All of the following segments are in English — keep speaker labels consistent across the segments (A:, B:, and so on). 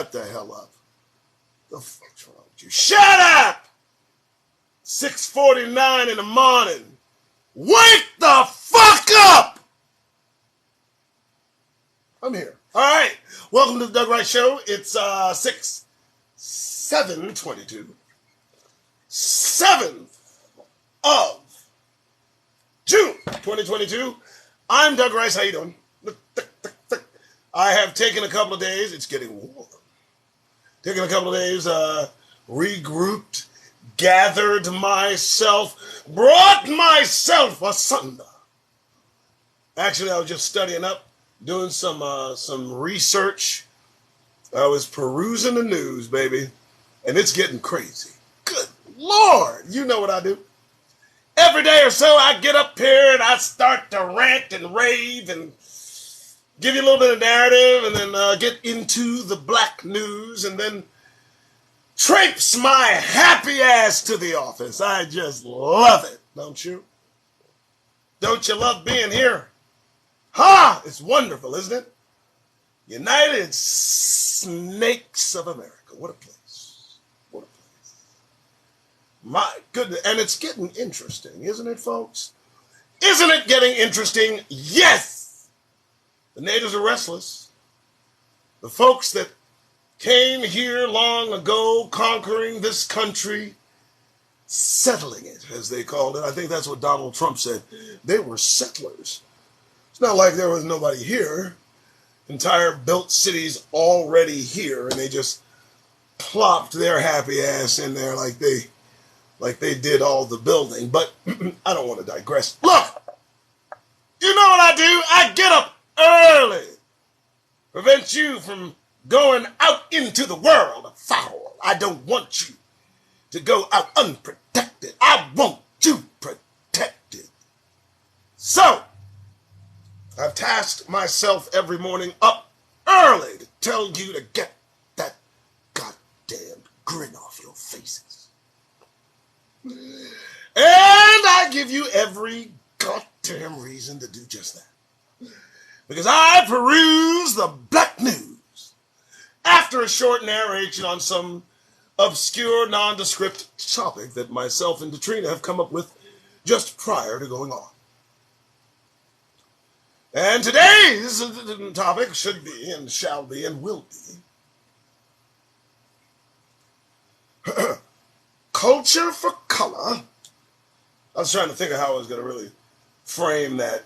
A: Shut the hell up. The fuck's wrong with you? Shut up! 6:49 in the morning. Wake the fuck up! I'm here. All right. Welcome to the Doug Rice Show. It's 7/22. 7th of June 2022. I'm Doug Rice. How you doing? I have taken a couple of days. It's getting warm. Taken a couple of days, regrouped, gathered myself, brought myself asunder. Actually, I was just studying up, doing some research. I was perusing the news, baby, and it's getting crazy. Good Lord, you know what I do. Every day or so, I get up here and I start to rant and rave and give you a little bit of narrative and then get into the black news and then traipse my happy ass to the office. I just love it, don't you? Don't you love being here? Ha! It's wonderful, isn't it? United Snakes of America. What a place. What a place. My goodness. And it's getting interesting, isn't it, folks? Isn't it getting interesting? Yes! The natives are restless. The folks that came here long ago, conquering this country, settling it, as they called it. I think that's what Donald Trump said. They were settlers. It's not like there was nobody here. Entire built cities already here, and they just plopped their happy ass in there like they did all the building. But I don't want to digress. Look, you know what I do? I get up early. Prevent you from going out into the world afoul. I don't want you to go out unprotected. I want you protected. So, I've tasked myself every morning up early to tell you to get that goddamn grin off your faces. And I give you every goddamn reason to do just that. Because I peruse the black news after a short narration on some obscure, nondescript topic that myself and Katrina have come up with just prior to going on. And today's topic should be and shall be and will be culture for color. I was trying to think of how I was going to really frame that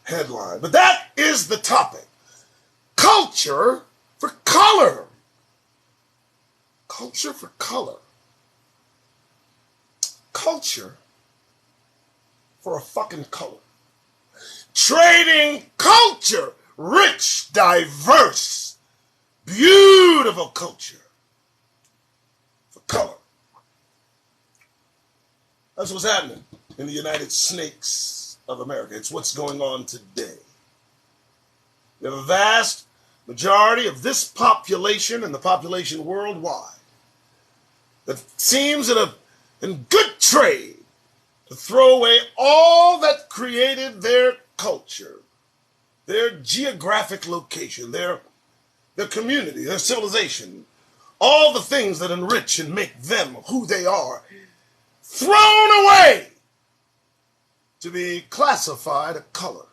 A: headline, but that is the topic. Culture for color. Culture for color. Culture for a fucking color. Trading culture, rich, diverse, beautiful culture for color. That's what's happening in the United Snakes of America. It's what's going on today. We have a vast majority of this population and the population worldwide that seems in good trade to throw away all that created their culture, their geographic location, their community, their civilization, all the things that enrich and make them who they are, thrown away to be classified a color.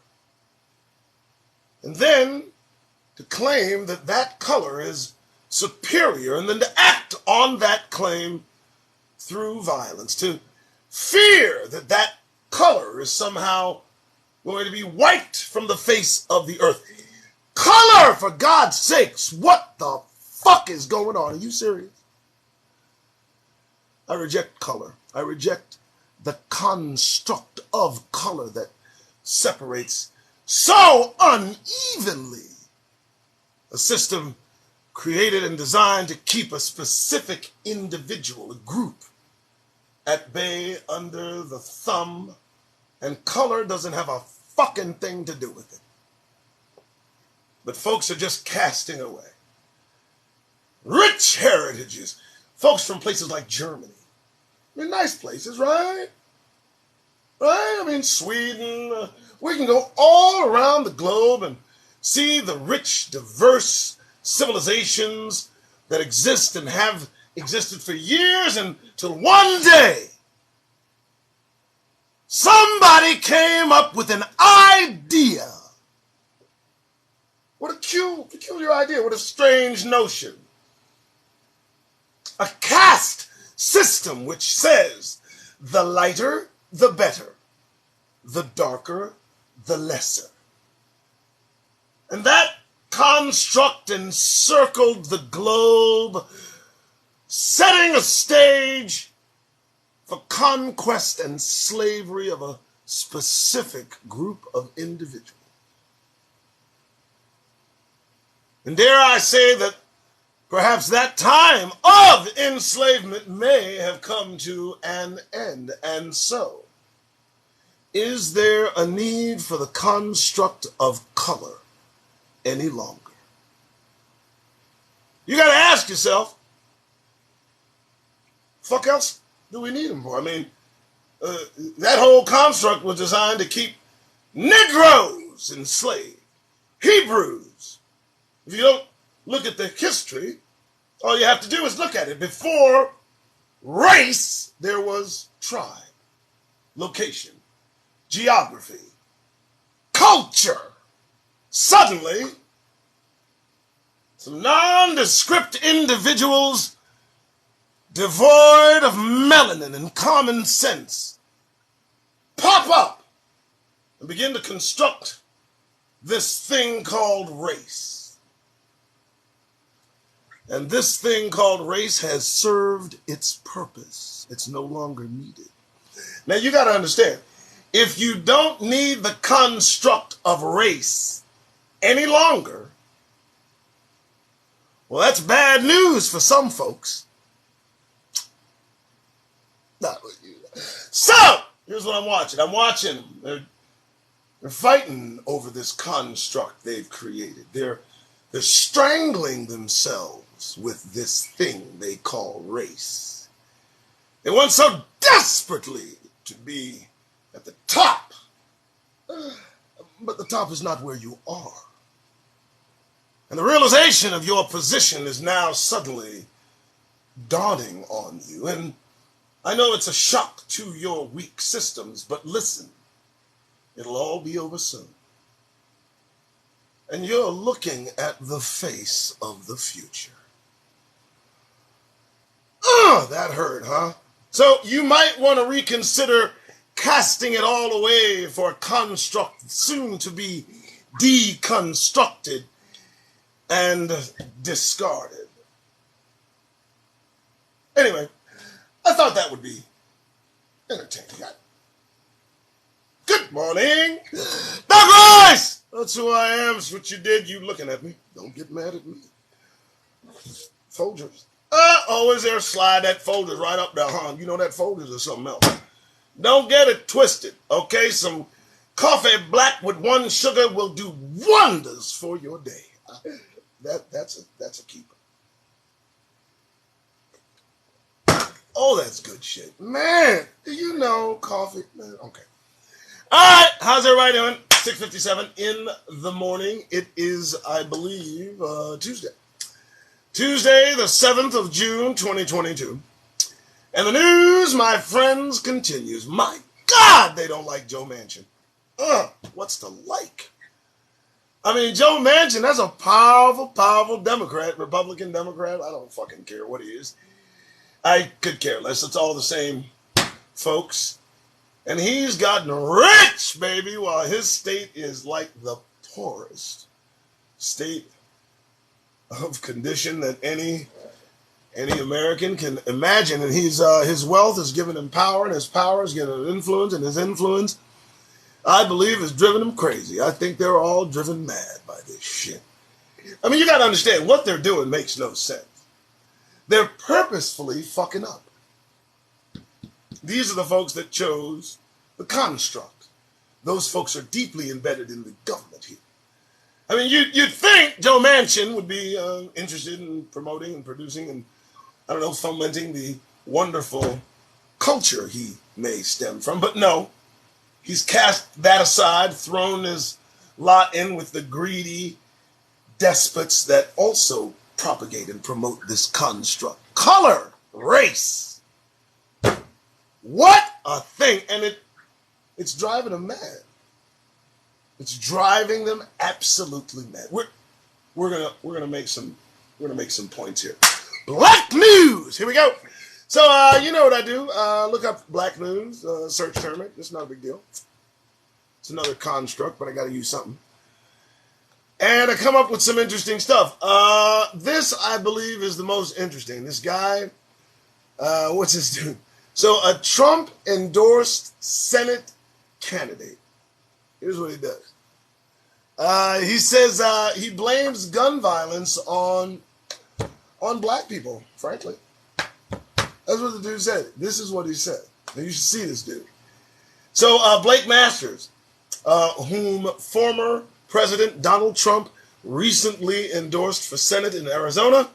A: And then to claim that that color is superior, and then to act on that claim through violence, to fear that that color is somehow going to be wiped from the face of the earth. Color, for God's sakes! What the fuck is going on? Are you serious? I reject color. I reject the construct of color that separates so unevenly a system created and designed to keep a specific individual, a group, at bay under the thumb, and color doesn't have a fucking thing to do with it. But folks are just casting away rich heritages. Folks from places like Germany. I mean, nice places, right? Right? I mean, Sweden. We can go all around the globe and see the rich, diverse civilizations that exist and have existed for years until one day somebody came up with an idea. What a peculiar idea. What a strange notion. A caste system which says the lighter, the better. The darker, the lesser. And that construct encircled the globe, setting a stage for conquest and slavery of a specific group of individuals. And dare I say that perhaps that time of enslavement may have come to an end. And so, is there a need for the construct of color any longer? You got to ask yourself, fuck else do we need them for? I mean, that whole construct was designed to keep Negroes enslaved, Hebrews. If you don't look at the history, all you have to do is look at it. Before race, there was tribe, location, geography, culture. Suddenly, some nondescript individuals devoid of melanin and common sense pop up and begin to construct this thing called race. And this thing called race has served its purpose. It's no longer needed. Now you got to understand, if you don't need the construct of race any longer, well, that's bad news for some folks. So, here's what I'm watching. I'm watching them. They're fighting over this construct they've created. They're strangling themselves with this thing they call race. They want so desperately to be at the top. But the top is not where you are. And the realization of your position is now suddenly dawning on you. And I know it's a shock to your weak systems, but listen, it'll all be over soon. And you're looking at the face of the future. That hurt, huh? So you might want to reconsider casting it all away for a construct soon to be deconstructed and discarded. Anyway, I thought that would be entertaining. Good morning, Douglas! That's who I am. It's what you did. You looking at me. Don't get mad at me. Folgers. Always there. Slide that Folgers right up there, huh? You know that Folgers or something else. Don't get it twisted, okay? Some coffee black with one sugar will do wonders for your day. That's a keeper. Oh, that's good shit. Man, do you know coffee? Man, okay. All right, how's everybody doing? 6:57 in the morning. It is, I believe, Tuesday. Tuesday, the 7th of June, 2022. And the news, my friends, continues. My God, they don't like Joe Manchin. What's the like? I mean, Joe Manchin, that's a powerful, powerful Democrat, Republican Democrat. I don't fucking care what he is. I could care less. It's all the same, folks. And he's gotten rich, baby, while his state is like the poorest state of condition that any American can imagine. And his wealth has given him power, and his power has given him influence, and his influence, I believe, has driven him crazy. I think they're all driven mad by this shit. I mean, you got to understand, what they're doing makes no sense. They're purposefully fucking up. These are the folks that chose the construct. Those folks are deeply embedded in the government here. I mean, you'd think Joe Manchin would be interested in promoting and producing and, I don't know, fomenting the wonderful culture he may stem from. But no, he's cast that aside, thrown his lot in with the greedy despots that also propagate and promote this construct. Color, race. What a thing. And it's driving them mad. It's driving them absolutely mad. We're gonna make some points here. Black news. Here we go. So you know what I do? Look up black news, search term it. It's not a big deal. It's another construct, but I got to use something. And I come up with some interesting stuff. This I believe is the most interesting. This guy, what's his dude? So a Trump endorsed Senate candidate. Here's what he does. He says he blames gun violence on black people, frankly. That's what the dude said. This is what he said. Now you should see this dude. So Blake Masters, whom former President Donald Trump recently endorsed for Senate in Arizona,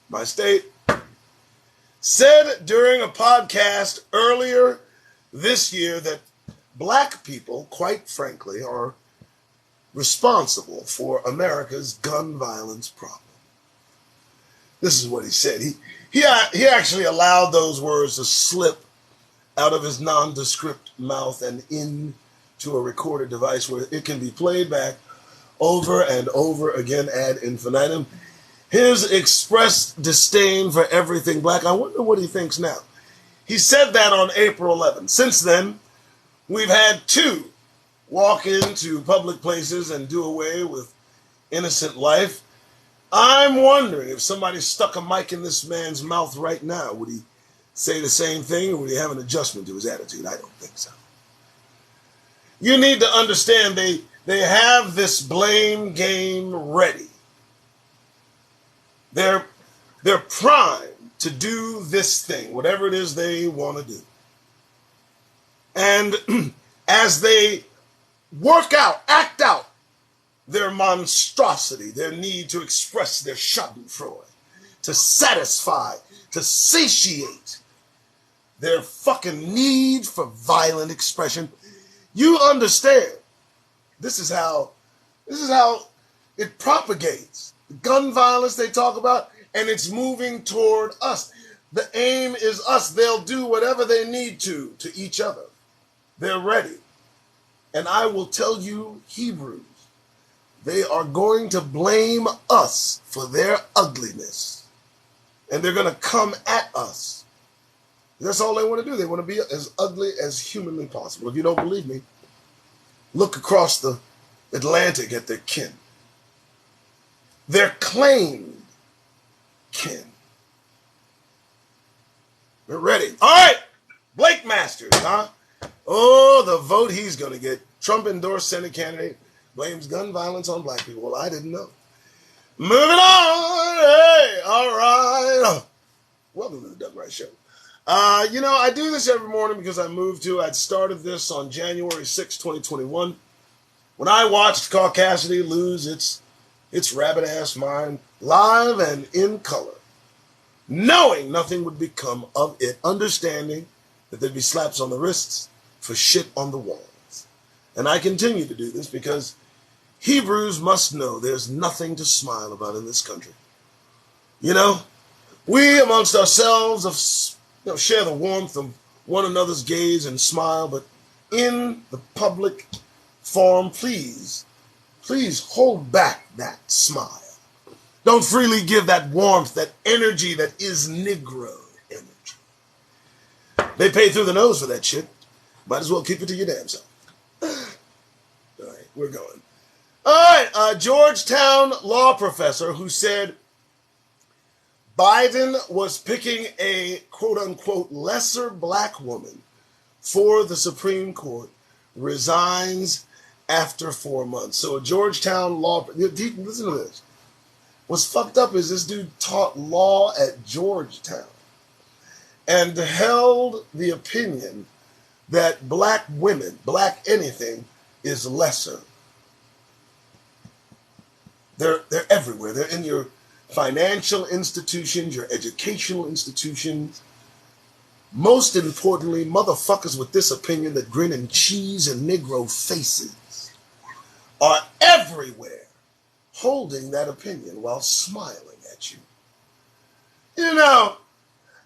A: my state, said during a podcast earlier this year that black people, quite frankly, are responsible for America's gun violence problem. This is what he said. He actually allowed those words to slip out of his nondescript mouth and into a recorded device where it can be played back over and over again ad infinitum. His expressed disdain for everything black. I wonder what he thinks now. He said that on April 11th. Since then, we've had two walk into public places and do away with innocent life. I'm wondering if somebody stuck a mic in this man's mouth right now, would he say the same thing, or would he have an adjustment to his attitude? I don't think so. You need to understand they have this blame game ready. They're primed to do this thing, whatever it is they want to do. And as they act out their monstrosity, their need to express their schadenfreude, to satisfy, to satiate their fucking need for violent expression, you understand this is how it propagates. The gun violence they talk about, and it's moving toward us. The aim is us. They'll do whatever they need to each other. They're ready. And I will tell you, Hebrews, they are going to blame us for their ugliness. And they're going to come at us. That's all they want to do. They want to be as ugly as humanly possible. If you don't believe me, look across the Atlantic at their kin. Their claimed kin. They're ready. All right, Blake Masters, huh? Oh, the vote he's going to get. Trump endorsed Senate candidate blames gun violence on black people. Well, I didn't know. Moving on. Hey, all right. Welcome to the Doug Rice Show. I do this every morning because I'd started this on January 6, 2021, when I watched Caucasity lose its rabbit-ass mind live and in color, knowing nothing would become of it, understanding that there'd be slaps on the wrists for shit on the walls. And I continue to do this because Hebrews must know there's nothing to smile about in this country. We amongst ourselves share the warmth of one another's gaze and smile, but in the public forum, please hold back that smile. Don't freely give that warmth, that energy that is Negro energy. They pay through the nose for that shit. Might as well keep it to your damn self. All right, we're going. All right, Georgetown law professor who said Biden was picking a quote-unquote lesser black woman for the Supreme Court resigns after 4 months. So a Georgetown law... Listen to this. What's fucked up is this dude taught law at Georgetown and held the opinion that black women, black anything, is lesser. They're everywhere. They're in your financial institutions, your educational institutions. Most importantly, motherfuckers with this opinion that grin and cheese and Negro faces are everywhere holding that opinion while smiling at you. You know,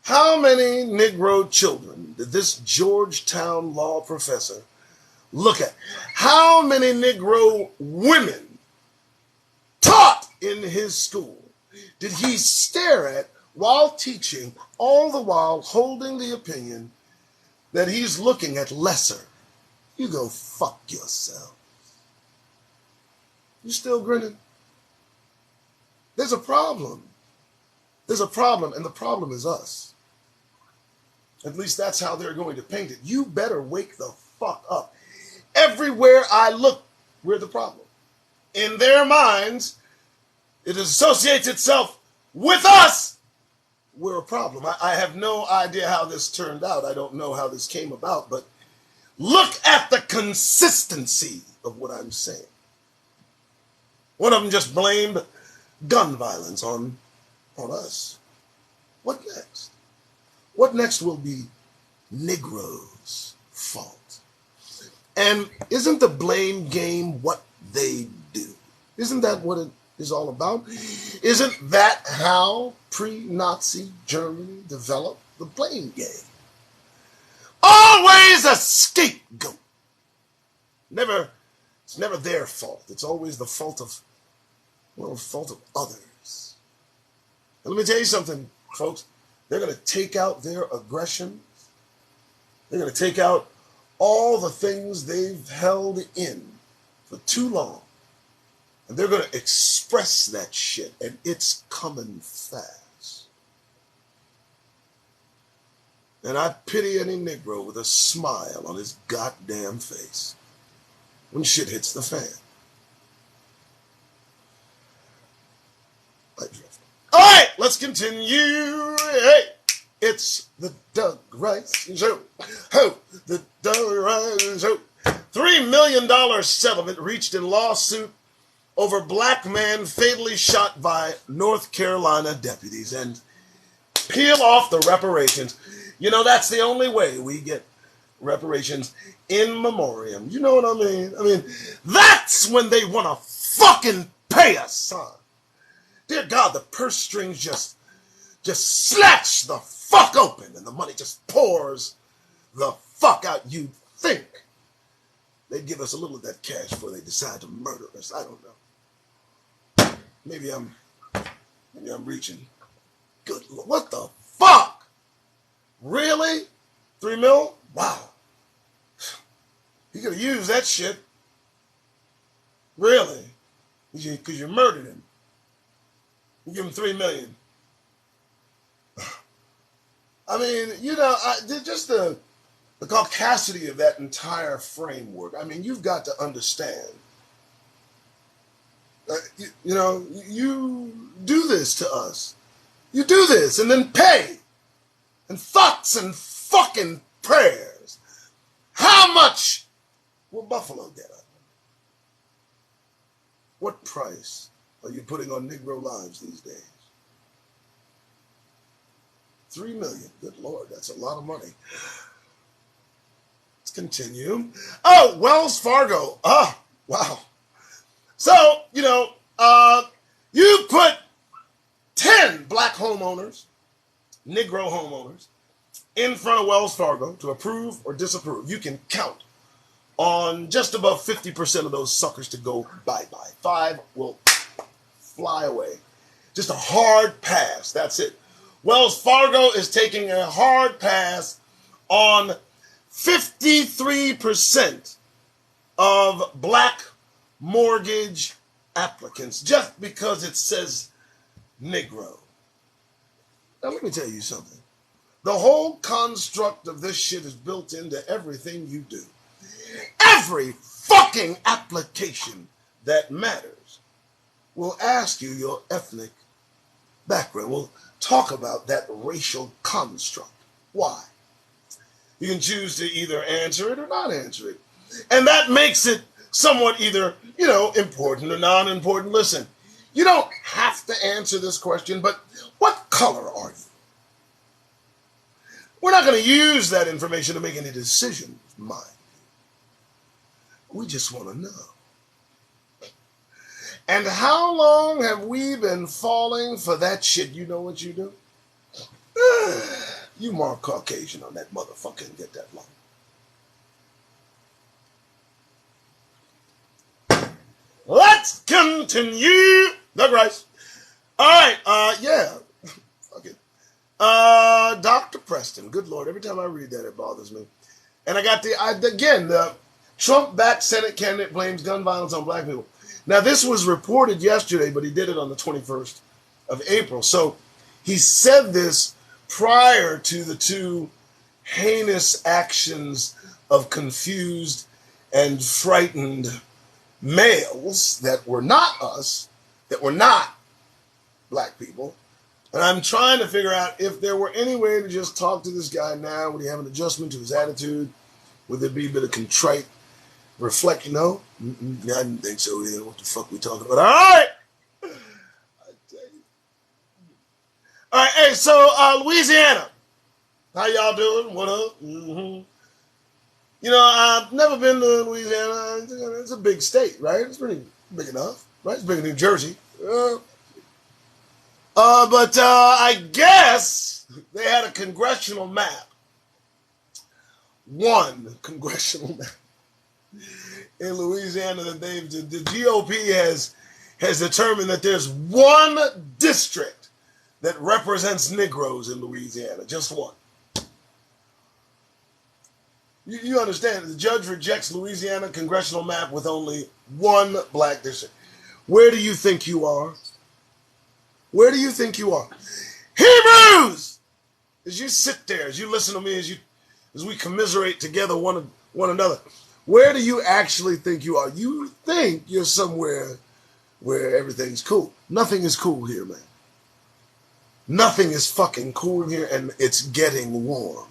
A: how many Negro children did this Georgetown law professor look at? How many Negro women taught in his school did he stare at while teaching, all the while holding the opinion that he's looking at lesser? You go fuck yourself. You still grinning? There's a problem. There's a problem, and the problem is us. At least that's how they're going to paint it. You better wake the fuck up. Everywhere I look, we're the problem. In their minds, it associates itself with us. We're a problem. I have no idea how this turned out. I don't know how this came about, but look at the consistency of what I'm saying. One of them just blamed gun violence on us. What next? What next will be Negroes' fault? And isn't the blame game what they do? Isn't that what it is all about? Isn't that how pre-Nazi Germany developed the blame game? Always a scapegoat. It's never their fault. It's always the fault of others. And let me tell you something, folks. They're going to take out their aggressions. They're going to take out all the things they've held in for too long. And they're going to express that shit, and it's coming fast. And I pity any Negro with a smile on his goddamn face when shit hits the fan. All right, let's continue. Hey, it's the Doug Rice Show. Ho, the Doug Rice Show. $3 million settlement reached in lawsuit over black man fatally shot by North Carolina deputies. And peel off the reparations. You know, that's the only way we get reparations, in memoriam. You know what I mean? I mean, that's when they want to fucking pay us, son. Dear God, the purse strings just snatch the fuck open and the money just pours the fuck out. You'd think they'd give us a little of that cash before they decide to murder us. I don't know. Maybe I'm reaching. Good Lord, what the fuck? Really? 3 mil? Wow. You could have used that shit. Really? Because you murdered him. You give him $3 million. I mean, you know, just the caucasity of that entire framework. I mean, you've got to understand. You know, you do this to us. You do this and then pay. And thoughts and fucking prayers. How much will Buffalo get up? What price are you putting on Negro lives these days? 3 million. Good Lord, that's a lot of money. Let's continue. Oh, Wells Fargo. Oh, wow. So, you know, you put 10 black homeowners, Negro homeowners, in front of Wells Fargo to approve or disapprove. You can count on just above 50% of those suckers to go bye-bye. 5 will fly away. Just a hard pass. That's it. Wells Fargo is taking a hard pass on 53% of black mortgage applicants just because it says Negro. Now, let me tell you something. The whole construct of this shit is built into everything you do. Every fucking application that matters will ask you your ethnic background. We'll talk about that racial construct. Why? You can choose to either answer it or not answer it. And that makes it somewhat either, you know, important or non-important. Listen, you don't have to answer this question, but what color are you? We're not going to use that information to make any decisions, mind you. We just want to know. And how long have we been falling for that shit? You know what you do? You mark Caucasian on that motherfucker and get that long. Let's continue. Doug Rice. All right, yeah. Fuck it. Dr. Preston. Good Lord, every time I read that, it bothers me. And I got the Trump-backed Senate candidate blames gun violence on black people. Now, this was reported yesterday, but he did it on the 21st of April. So he said this prior to the two heinous actions of confused and frightened males that were not us, that were not black people. And I'm trying to figure out if there were any way to just talk to this guy now. Would he have an adjustment to his attitude? Would there be a bit of contrite reflection? No? I didn't think so either. What the fuck we talking about? All right! I tell you. All right, hey, so Louisiana. How y'all doing? What up? Mm-hmm. You know, I've never been to Louisiana. It's a big state, right? It's pretty big enough, right? It's bigger than New Jersey. But I guess they had a congressional map. One congressional map in Louisiana that the GOP has determined that there's one district that represents Negroes in Louisiana. Just one. You understand, the judge rejects Louisiana congressional map with only one black district. Where do you think you are? Where do you think you are? Hebrews! As you sit there, as you listen to me, as we commiserate together one another, where do you actually think you are? You think you're somewhere where everything's cool. Nothing is cool here, man. Nothing is fucking cool here, and it's getting warm.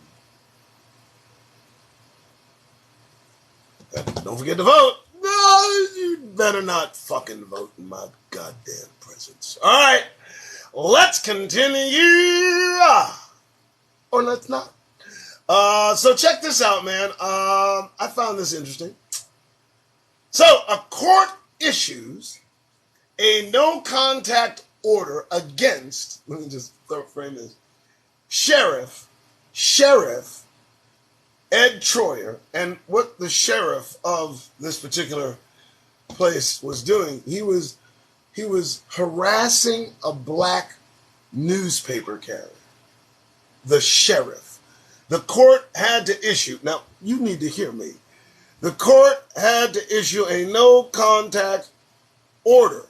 A: Don't forget to vote. No, you better not fucking vote in my goddamn presence. All right, let's continue. Or let's not. So check this out, man. I found this interesting. So a court issues a no-contact order against, let me just frame this, Sheriff Ed Troyer. And what the sheriff of this particular place was doing, he was harassing a black newspaper carrier. The sheriff. The court had to issue, now you need to hear me, the court had to issue a no-contact order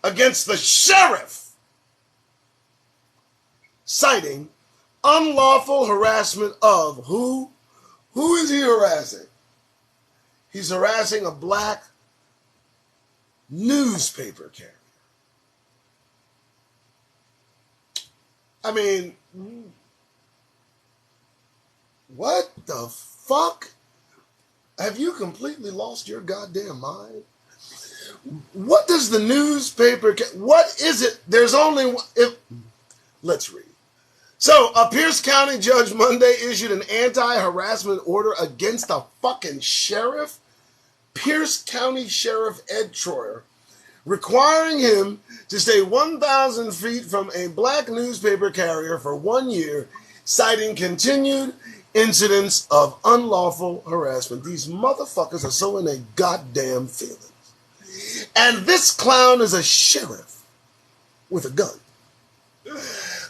A: against the sheriff, citing unlawful harassment of who? Who is he harassing? He's harassing a black newspaper carrier. I mean, what the fuck? Have you completely lost your goddamn mind? What does the newspaper, what is it? There's only one, let's read. So, a Pierce County judge Monday issued an anti-harassment order against a fucking sheriff, Pierce County Sheriff Ed Troyer, requiring him to stay 1,000 feet from a black newspaper carrier for 1 year, citing continued incidents of unlawful harassment. These motherfuckers are so in their goddamn feelings. And this clown is a sheriff with a gun.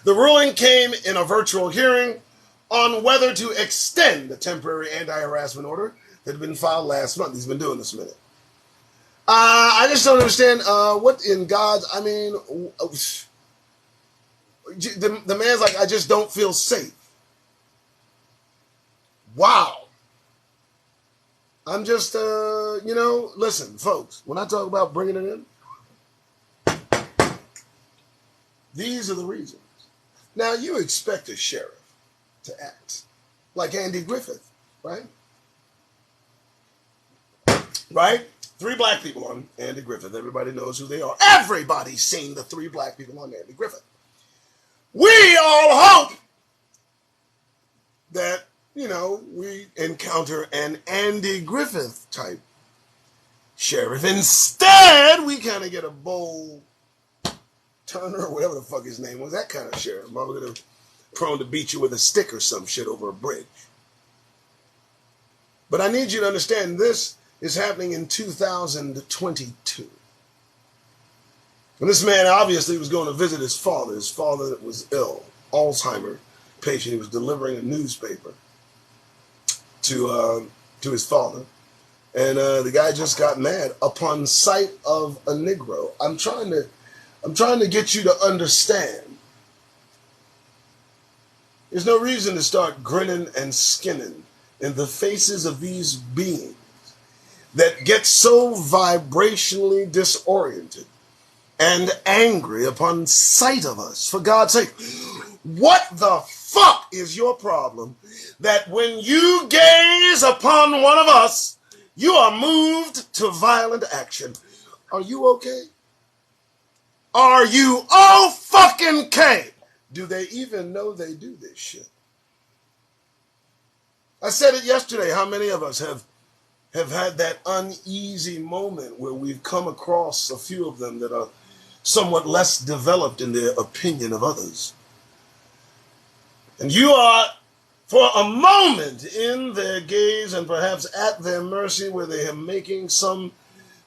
A: The ruling came in a virtual hearing on whether to extend the temporary anti-harassment order that had been filed last month. He's been doing this a minute. I just don't understand what in God's, I mean, the man's like, I just don't feel safe. Wow. I'm just, listen, folks, when I talk about bringing it in, these are the reasons. Now, you expect a sheriff to act like Andy Griffith, right? Right? 3 black people on Andy Griffith. Everybody knows who they are. Everybody's seen the 3 black people on Andy Griffith. We all hope that, we encounter an Andy Griffith type sheriff. Instead, we kind of get a Bull Turner or whatever the fuck his name was. That kind of sheriff. Motherfucker prone to beat you with a stick or some shit over a bridge. But I need you to understand this is happening in 2022. And this man obviously was going to visit his father. His father was ill, Alzheimer's patient. He was delivering a newspaper to his father. And the guy just got mad upon sight of a Negro. I'm trying to get you to understand. There's no reason to start grinning and skinning in the faces of these beings that get so vibrationally disoriented and angry upon sight of us. For God's sake, what the fuck is your problem that when you gaze upon one of us, you are moved to violent action? Are you okay? Are you fucking okay? Do they even know they do this shit? I said it yesterday. How many of us have had that uneasy moment where we've come across a few of them that are somewhat less developed in their opinion of others? And you are, for a moment, in their gaze and perhaps at their mercy, where they are making some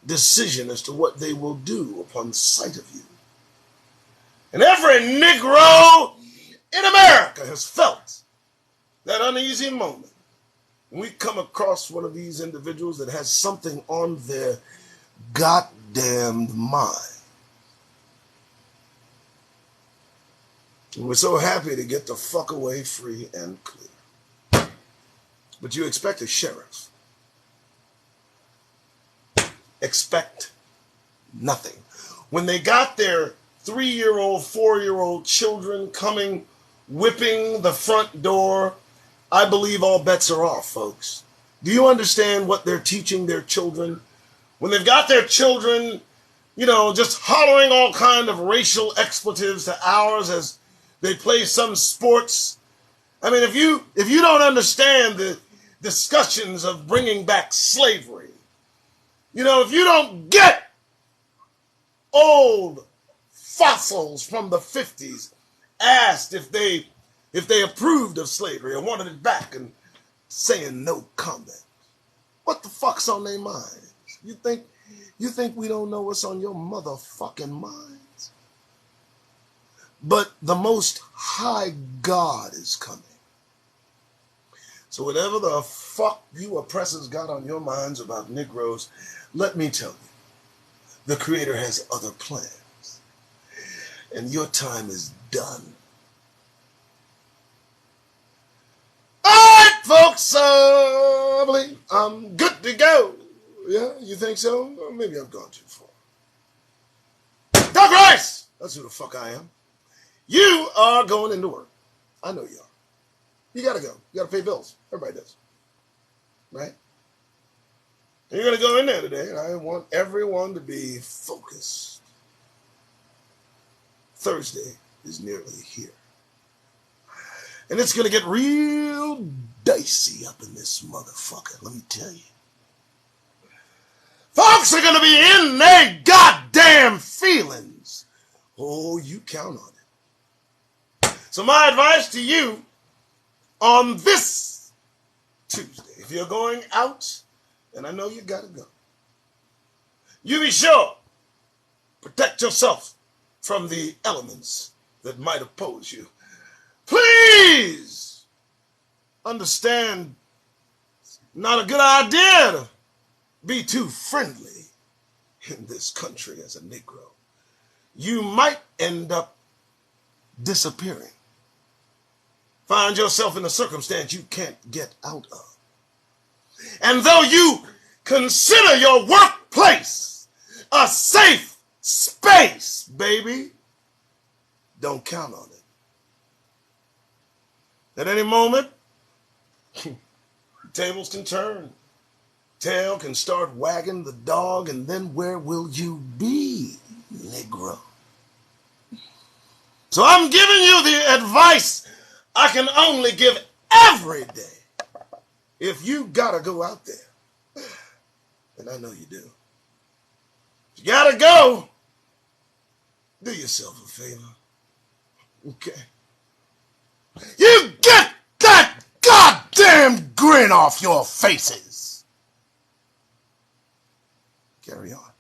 A: decision as to what they will do upon sight of you. And every Negro in America has felt that uneasy moment when we come across one of these individuals that has something on their goddamned mind. And we're so happy to get the fuck away free and clear. But you expect a sheriff. Expect nothing. When they got their 3-year-old, 4-year-old children coming, whipping the front door, I believe all bets are off, folks. Do you understand what they're teaching their children? When they've got their children, just hollering all kind of racial expletives to ours as they play some sports. I mean, if you don't understand the discussions of bringing back slavery, if you don't get old fossils from the 50s asked if they approved of slavery or wanted it back and saying no comment, what the fuck's on their minds? You think we don't know what's on your motherfucking minds? But the Most High God is coming. So whatever the fuck you oppressors got on your minds about Negroes, let me tell you, the Creator has other plans. And your time is done. All right, folks, I believe I'm good to go. Yeah, you think so? Or maybe I've gone too far. Doug Rice! That's who the fuck I am. You are going into work. I know you are. You gotta go. You gotta pay bills. Everybody does. Right? And you're gonna go in there today, and I want everyone to be focused. Thursday is nearly here. And it's gonna get real dicey up in this motherfucker, let me tell you. Folks are gonna be in their goddamn feelings. Oh, you count on it. So my advice to you on this Tuesday, if you're going out, and I know you gotta go, you be sure, protect yourself from the elements that might oppose you. Please understand, not a good idea to be too friendly in this country as a Negro. You might end up disappearing. Find yourself in a circumstance you can't get out of. And though you consider your workplace a safe space, baby, don't count on it. At any moment, tables can turn. Tail can start wagging the dog, and then where will you be, Negro? So I'm giving you the advice I can only give every day. If you gotta go out there, and I know you do, You gotta go. Do yourself a favor. Okay. You get that goddamn grin off your faces. Carry on.